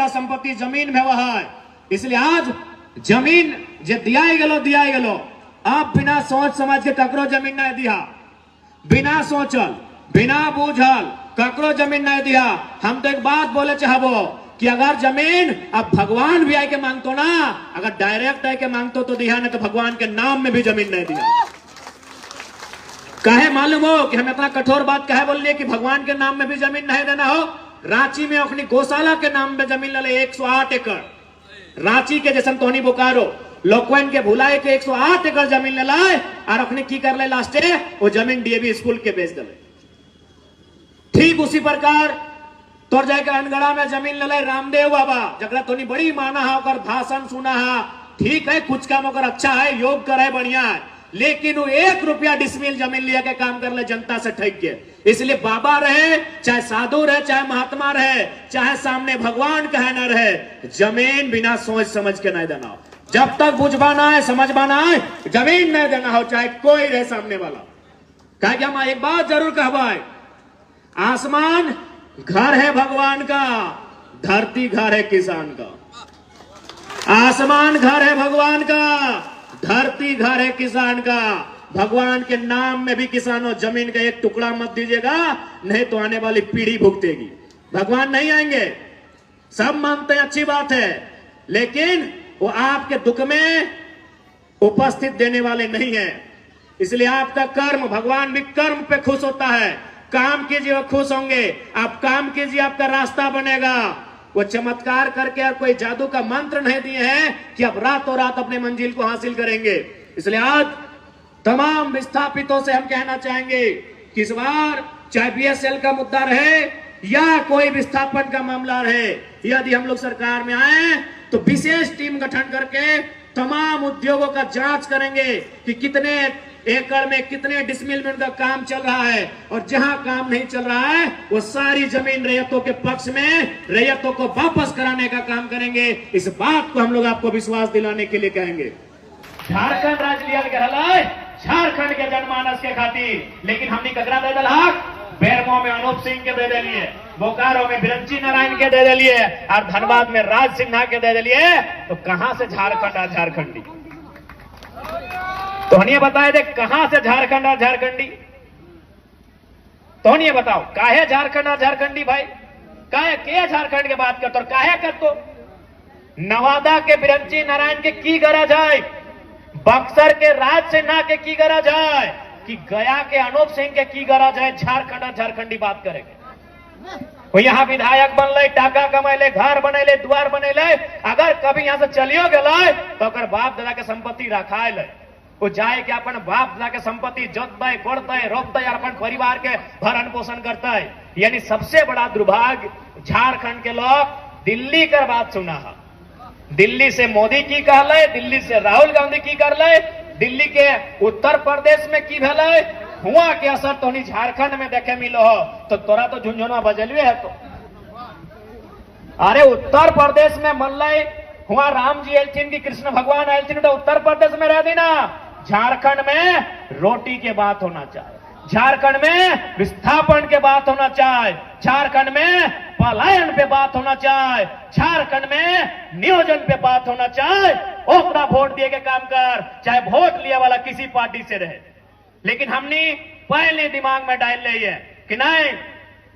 संपत्ति जमीन में वह है। इसलिए आज जमीन जे दिया गेलो आप बिना सोच समझ के ककरो जमीन नहीं दिया, बिना सोचल बिना बूझल ककरो जमीन नहीं दिया। हम तो एक बात बोले चाहबो कि अगर जमीन अब भगवान भी आके मांगतो ना, अगर डायरेक्ट आके मांगतो तो दिया, नहीं तो भगवान के नाम में भी जमीन नहीं दिया। कहे मालूम हो कि हम इतना कठोर बात कहे बोल लिए कि भगवान के नाम में भी जमीन नहीं देना हो। रांची में अपनी गौशाला के नाम में जमीन ले 108 एकड़, रांची के जैसे तोहनी बोकारो लोकवन के भुलाए के 108 एकड़ जमीन ले लाए और अपने की कर ले लास्टे वो जमीन डीएवी स्कूल के बेच दे। ठीक उसी प्रकार तोर जाके अनगढ़ा में जमीन ले ले रामदेव बाबा, जगह तोनी बड़ी माना है और भाषण सुना है, ठीक है कुछ काम अगर अच्छा है, योग करे बढ़िया है, लेकिन वो 1 रुपया डिसमिल जमीन लिया के काम कर ले जनता से ठग के। इसलिए बाबा रहे चाहे साधु रहे चाहे महात्मा रहे चाहे सामने भगवान कहे न रहे, जमीन बिना सोच समझ के नहीं देना हो। जब तक बुझवाना है समझवाना है जमीन नहीं देना हो, चाहे कोई रहे सामने वाला। कहा कि हम एक बात जरूर कहवाए, आसमान घर है भगवान का, धरती घर है किसान का। आसमान घर है भगवान का, धरती घर है किसान का। भगवान के नाम में भी किसानों जमीन का एक टुकड़ा मत दीजिएगा, नहीं तो आने वाली पीढ़ी भुगतेगी। भगवान नहीं आएंगे, सब मानते हैं अच्छी बात है, लेकिन वो आपके दुख में उपस्थित देने वाले नहीं है। इसलिए आपका कर्म, भगवान भी कर्म पे खुश होता है। काम कीजिए वो खुश होंगे, आप काम कीजिए आपका रास्ता बनेगा। वो चमत्कार करके और कोई जादू का मंत्र नहीं दिए हैं कि अब रातों रात अपने मंजिल को हासिल करेंगे। इसलिए आज तमाम विस्थापितों से हम कहना चाहेंगे कि इस बार चाहे बीएसएल का मुद्दा रहे या कोई विस्थापन का मामला रहे, यदि हम लोग सरकार में आए तो विशेष टीम गठन करके तमाम उद्योगों का जांच करेंगे कि कितने एकड़ में कितने डिसमिल में उनका काम चल रहा है, और जहां काम नहीं चल रहा है वो सारी जमीन रैयतों के पक्ष में रैयतों को वापस कराने का काम करेंगे। इस बात को हम लोग आपको विश्वास दिलाने के लिए कहेंगे। झारखंड राज्य लिया गया झारखंड के जनमानस के खातिर, लेकिन हमने ककरा दे दल हक, बेरमो में अनूप सिंह के दे दिलिए, बोकारो में बिरंची नारायण के दे दिलिए और धनबाद में राज सिन्हा के दे दिलिए। तो कहां से झारखंड और झारखंडी? तो हनिए बताए दे कहां से झारखंड और झारखंडी? तो हनिए बताओ काहे झारखंड और झारखंडी भाई? काहे के झारखंड के बात करते और काहे करतो? नवादा के बिरंची नारायण के की गरज है, बक्सर के राज सिन्हा के की गरज है, कि गया के अनूप सिंह के की गरज है झारखंड और झारखंडी बात करेंगे? वो यहाँ विधायक बनले, टाका कमैले, घर बनेले, द्वार बनेले, अगर कभी यहाँ से चलियो गए तो अगर बाप दादा के संपत्ति रखाए ले, वो जाए के अपन बाप दादा के संपत्ति जोतते कोड़ते रोपते और अपन परिवार के भरण पोषण करता है। यानी सबसे बड़ा दुर्भाग्य झारखंड के लोग दिल्ली कर बात सुना है। दिल्ली से मोदी की कहले, दिल्ली से राहुल गांधी की कर ले, दिल्ली के उत्तर प्रदेश में की भले हुआ के असर तो नहीं झारखंड में देखे मिलो हो। तो तोरा तो झुंझुना बजलवे है। तो अरे उत्तर प्रदेश में मल्लई हुआ राम जी एलथिन की कृष्ण भगवान एलथिन, तो उत्तर प्रदेश में रह दी ना। झारखंड में रोटी के बात होना चाहिए, झारखंड में विस्थापन के बात होना चाहिए, झारखंड में पलायन पे बात होना चाहिए, झारखंड में नियोजन पे बात होना चाहिए। ओकरा वोट दिए के काम कर, चाहे वोट लिया वाला किसी पार्टी से रहे। लेकिन हमने पहले दिमाग में डाल ली है कि नहीं,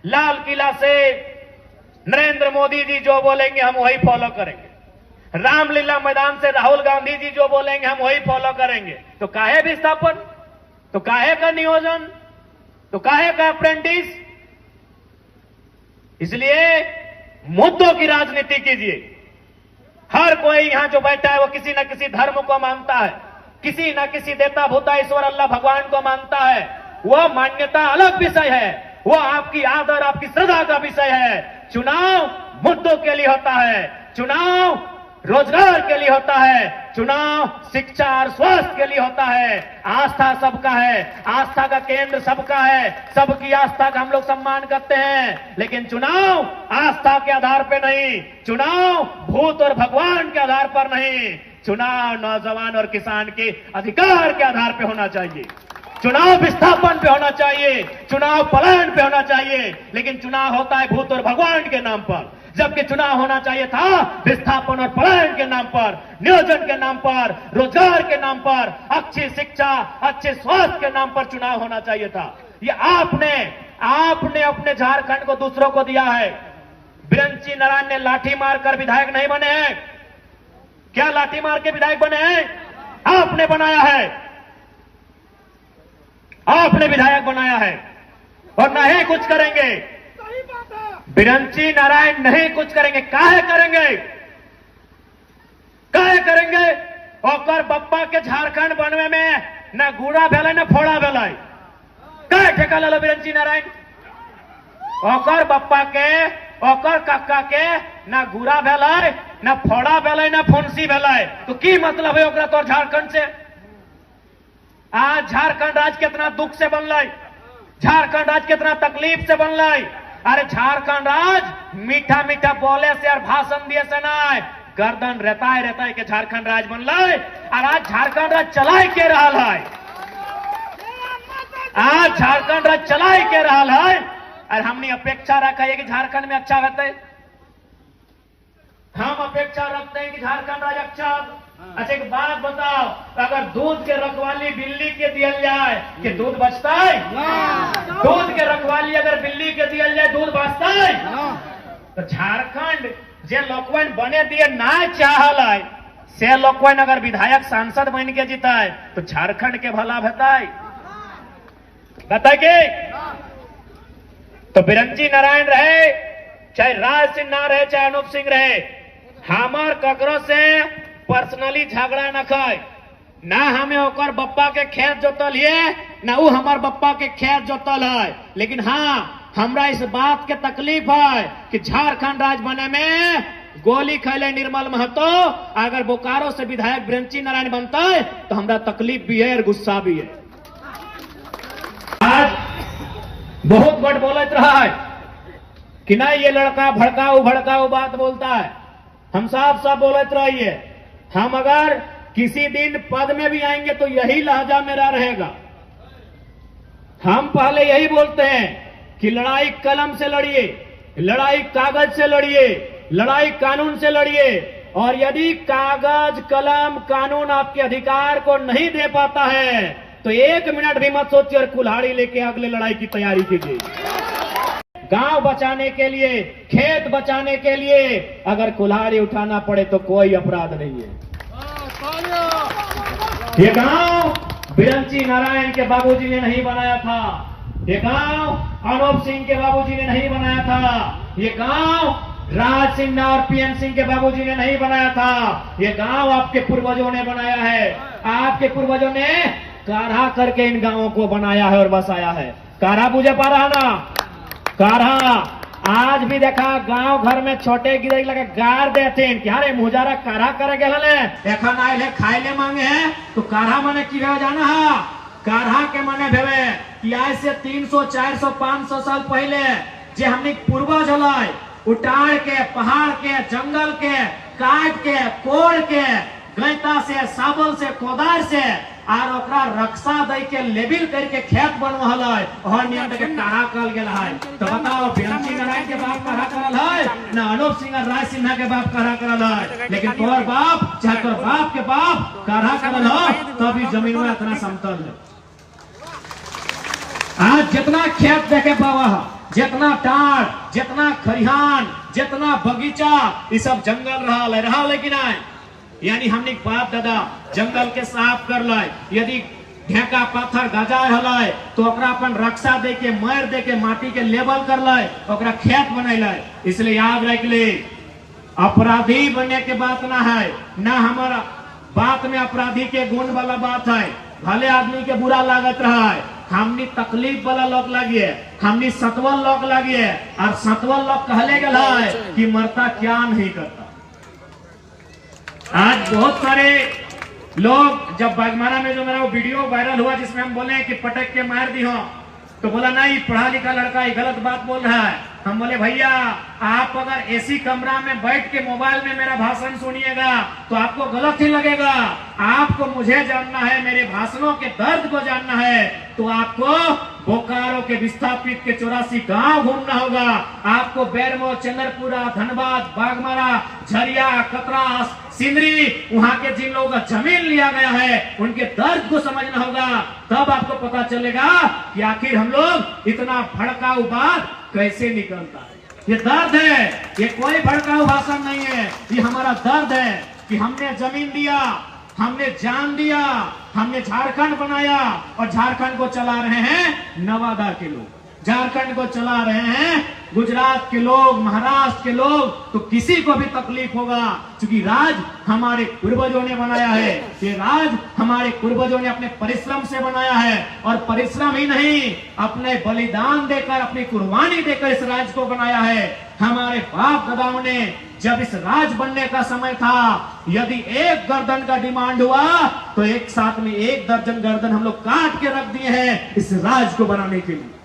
लाल किला से नरेंद्र मोदी जी जो बोलेंगे हम वही फॉलो करेंगे, रामलीला मैदान से राहुल गांधी जी जो बोलेंगे हम वही फॉलो करेंगे। तो काहे विस्थापन, तो काहे का नियोजन, तो काहे का अप्रेंटिस? इसलिए मुद्दों की राजनीति कीजिए। हर कोई यहां जो बैठा है वो किसी न किसी धर्म को मानता है, किसी न किसी देवता भूता ईश्वर अल्लाह भगवान को मानता है। वह मान्यता अलग विषय है, वो आपकी आदर आपकी श्रद्धा का विषय है। चुनाव मुद्दों के लिए होता है, चुनाव रोजगार के लिए होता है, चुनाव शिक्षा और स्वास्थ्य के लिए होता है। आस्था सबका है, आस्था का केंद्र सबका है, सबकी आस्था का हम लोग सम्मान करते हैं। लेकिन चुनाव आस्था के आधार पर नहीं, चुनाव भूत और भगवान के आधार पर नहीं, चुनाव नौजवान और किसान के अधिकार के आधार पर होना चाहिए। चुनाव विस्थापन पे होना चाहिए, चुनाव पलायन पे होना चाहिए, लेकिन चुनाव होता है भूत और भगवान के नाम पर। जबकि चुनाव होना चाहिए था विस्थापन और पलायन के नाम पर, नियोजन के नाम पर, रोजगार के नाम पर, अच्छी शिक्षा, अच्छे स्वास्थ्य के नाम पर चुनाव होना चाहिए था। ये आपने अपने झारखंड को दूसरों को दिया है। बिरंची नारायण ने लाठी मारकर विधायक नहीं बने हैं। क्या लाठी मार के विधायक बने हैं? आपने बनाया है, आपने विधायक बनाया है और नहीं कुछ करेंगे। बिरंची नारायण नहीं कुछ करेंगे। काहे करेंगे? काहे करेंगे? और बप्पा के झारखंड बनवे में न गुड़ा भेल न फोड़ा भेल। काहे ठेका ले लो बिरंची नारायण? ओकर बप्पा के, ओकर काका के न गुड़ा भेल, न फोड़ा भेल, न फुंसी भेल। तो की मतलब है ओकरा तोर झारखंड से? आज झारखंड राज्य कितना दुख से बनल, झारखंड राज्य कितना तकलीफ से बनल। अरे झारखंड राज्य मीठा मीठा बोले से और भाषण दिए से नहीं, गर्दन रहता है कि झारखंड राज्य बनल। और आज झारखंड राज्य चलाए के रहा है, आज झारखंड राज्य चलाए के रहा है। और हमने अपेक्षा रखा है कि झारखंड में अच्छा रहते, हम अपेक्षा रखते हैं कि झारखंड राज्य अच्छा। अच्छा एक बात बताओ, अगर दूध के रखवाली बिल्ली के दिया जाए कि दूध बचता है? दूध के रखवाली अगर बिल्ली के दिया जाए दूध बचता है? तो झारखंड जे लोकवन बने दिए ना चाहल है, से लोकवन अगर विधायक सांसद बन के जीता है तो झारखंड के भला बताए के? तो बिरंची नारायण रहे, चाहे राज सिंह ना रहे, चाहे अनूप सिंह रहे, हमार ककरो से पर्सनली झगड़ा न खाए। ना हमें ओकर बप्पा के खेत जोतल है, ना वो हमार बप्पा के खेत जोतल है। लेकिन हाँ, हमरा इस बात के तकलीफ है कि झारखंड राज्य बने में गोली खैले निर्मल महतो, अगर बोकारो से विधायक बिरंची नारायण बनता है तो हमरा तकलीफ भी है और गुस्सा भी है। आज बहुत बड़ बोलत रहा है कि ना ये लड़का भड़काऊ बात बोलता है। हम साफ बोलते रहिए, हम अगर किसी दिन पद में भी आएंगे तो यही लहजा मेरा रहेगा। हम पहले यही बोलते हैं कि लड़ाई कलम से लड़िए, लड़ाई कागज से लड़िए, लड़ाई कानून से लड़िए। और यदि कागज कलम कानून आपके अधिकार को नहीं दे पाता है तो 1 मिनट भी मत सोचिए और कुल्हाड़ी लेके अगले लड़ाई की तैयारी कीजिए। गांव बचाने के लिए, खेत बचाने के लिए अगर कुल्हाड़ी उठाना पड़े तो कोई अपराध नहीं है। ये गांव बिरंची नारायण के बाबूजी ने नहीं बनाया था, ये गांव अनूप सिंह के बाबूजी ने नहीं बनाया था, ये गांव राज सिंह और पीएन सिंह के बाबूजी ने नहीं बनाया था, ये गांव आपके पूर्वजों ने बनाया है। आपके पूर्वजों ने काढ़ा करके इन गांवों को बनाया है और बसाया है। काढ़ा बुझे पा रहा ना? काढ़ा आज भी देखा गांव घर में छोटे गिरई लगे गार देते हैं कि अरे मुजारा काढ़ा करे गए एखन आए खाए ले मांगे हैं। तो काढ़ा माने की जाना है? काढ़ा के माने भेवे कि आज से 300 400 500 साल पहले जे हमने पूर्वज हल उटाड़ के, पहाड़ के, जंगल के काट के, कोड़ के, गैता से, साबल से, कोदार से और ओकरा रक्षा दे के लेबिल करके खेत बनवल है और नियम के काढ़ा कहल गेल है। तो बताओ बिरंची नारायण के बाप काढ़ा करल है ना अनूप सिंह और राज सिन्हा के बाप काढ़ा करल है? लेकिन तोर बाप चाहे तोर बाप के बाप काढ़ा करल है तभी जमीन में इतना समतल है। आज जितना खेत देखे पावा, जितना टाड़, जितना खरिहान, जितना बगीचा, ये सब जंगल रहा लेकिन आए यानी हमने बाप दादा जंगल के साफ कर लाए। यदि ढेका पत्थर गजाए हलाए तो ओकरा अपन रक्षा दे के, मार दे के, माटी के लेवल कर लाए, ओकरा खेत बना लाए। इसलिए याद रख ले, अपराधी बनने के बात ना है, ना हमारा बात में अपराधी के गुण वाला बात है। भले आदमी के बुरा लागत रहा है, हमने तकलीफ वाला लोग लगी है, हमने सतवल लोग लगी है और सतवल लोग कहले गया है कि मरता क्या नहीं करता। आज बहुत सारे लोग जब बागमारा में जो मेरा वो वीडियो वायरल हुआ जिसमें हम बोले कि पटक के मार दी हो, तो बोला नहीं पढ़ा लिखा लड़का ये गलत बात बोल रहा है। हम बोले भैया आप अगर एसी कमरा में बैठ के मोबाइल में मेरा भाषण सुनिएगा तो आपको गलत ही लगेगा। आपको मुझे जानना है, मेरे भाषणों के दर्द को जानना है तो आपको बोकारो के विस्थापित के 84 गांव घूमना होगा आपको। बैरमो, चंद्रपुरा, धनबाद, बागमारा, झरिया, कतरास, सिंदरी, वहां के जिन लोगों का जमीन लिया गया है उनके दर्द को समझना होगा। तब आपको पता चलेगा कि आखिर हम लोग इतना भड़काऊ बात कैसे निकलता है। ये दर्द है, ये कोई भड़काऊ भाषण नहीं है, ये हमारा दर्द है कि हमने जमीन दिया, हमने जान दिया, हमने झारखंड बनाया और झारखंड को चला रहे हैं नवादा के लोग, झारखंड को चला रहे हैं गुजरात के लोग, महाराष्ट्र के लोग। तो किसी को भी तकलीफ होगा, क्योंकि राज हमारे पूर्वजों ने बनाया है। ये राज हमारे पूर्वजों ने अपने परिश्रम से बनाया है, और परिश्रम ही नहीं, अपने बलिदान देकर, अपनी कुर्बानी देकर इस राज को बनाया है। हमारे बाप दादाओं ने जब इस राज बनने का समय था, यदि एक गर्दन का डिमांड हुआ तो एक साथ में 1 दर्जन गर्दन हम लोग काट के रख दिए हैं इस राज को बनाने के लिए।